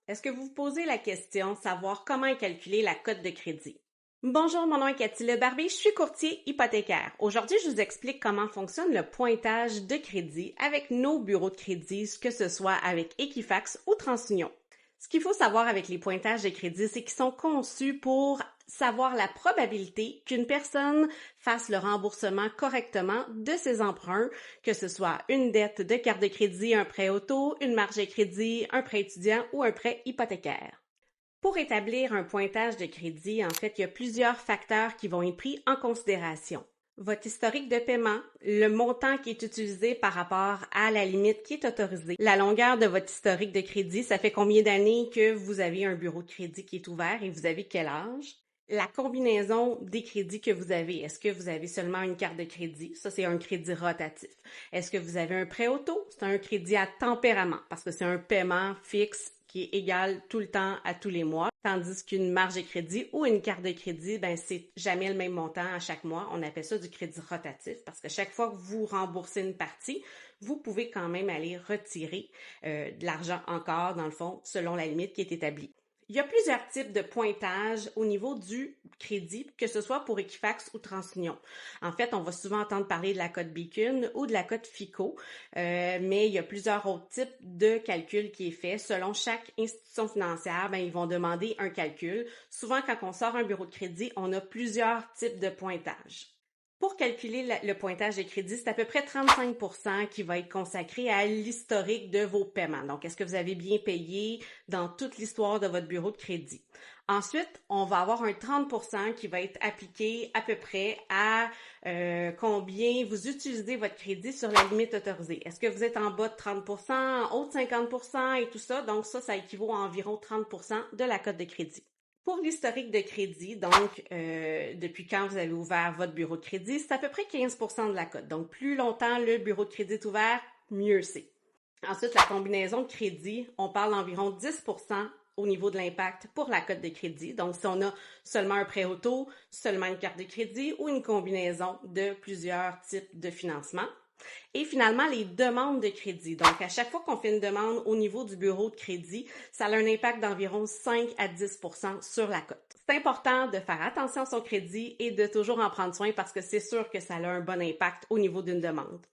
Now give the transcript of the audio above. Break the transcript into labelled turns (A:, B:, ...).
A: Est-ce que vous vous posez la question savoir comment calculer la cote de crédit? Bonjour, mon nom est Cathy Lebarbier, je suis courtier hypothécaire. Aujourd'hui, je vous explique comment fonctionne le pointage de crédit avec nos bureaux de crédit, que ce soit avec Equifax ou TransUnion. Ce qu'il faut savoir avec les pointages de crédit, c'est qu'ils sont conçus pour savoir la probabilité qu'une personne fasse le remboursement correctement de ses emprunts, que ce soit une dette de carte de crédit, un prêt auto, une marge de crédit, un prêt étudiant ou un prêt hypothécaire. Pour établir un pointage de crédit, en fait, il y a plusieurs facteurs qui vont être pris en considération. Votre historique de paiement, le montant qui est utilisé par rapport à la limite qui est autorisée, la longueur de votre historique de crédit, ça fait combien d'années que vous avez un bureau de crédit qui est ouvert et vous avez quel âge? La combinaison des crédits que vous avez. Est-ce que vous avez seulement une carte de crédit? Ça, c'est un crédit rotatif. Est-ce que vous avez un prêt auto? C'est un crédit à tempérament parce que c'est un paiement fixe qui est égal tout le temps à tous les mois, tandis qu'une marge de crédit ou une carte de crédit, c'est jamais le même montant à chaque mois. On appelle ça du crédit rotatif parce que chaque fois que vous remboursez une partie, vous pouvez quand même aller retirer de l'argent encore, dans le fond, selon la limite qui est établie. Il y a plusieurs types de pointage au niveau du crédit, que ce soit pour Equifax ou TransUnion. En fait, on va souvent entendre parler de la cote Beacon ou de la cote FICO, mais il y a plusieurs autres types de calculs qui est fait. Selon chaque institution financière, ils vont demander un calcul. Souvent, quand on sort un bureau de crédit, on a plusieurs types de pointage. Pour calculer le pointage de crédit, c'est à peu près 35% qui va être consacré à l'historique de vos paiements. Donc, est-ce que vous avez bien payé dans toute l'histoire de votre bureau de crédit? Ensuite, on va avoir un 30% qui va être appliqué à peu près à combien vous utilisez votre crédit sur la limite autorisée. Est-ce que vous êtes en bas de 30%, en haut de 50% et tout ça? Donc, ça équivaut à environ 30% de la cote de crédit. Pour l'historique de crédit, donc depuis quand vous avez ouvert votre bureau de crédit, c'est à peu près 15% de la cote. Donc, plus longtemps le bureau de crédit est ouvert, mieux c'est. Ensuite, la combinaison de crédit, on parle d'environ 10% au niveau de l'impact pour la cote de crédit. Donc, si on a seulement un prêt auto, seulement une carte de crédit ou une combinaison de plusieurs types de financement. Et finalement, les demandes de crédit. Donc, à chaque fois qu'on fait une demande au niveau du bureau de crédit, ça a un impact d'environ 5 à 10% sur la cote. C'est important de faire attention à son crédit et de toujours en prendre soin parce que c'est sûr que ça a un bon impact au niveau d'une demande.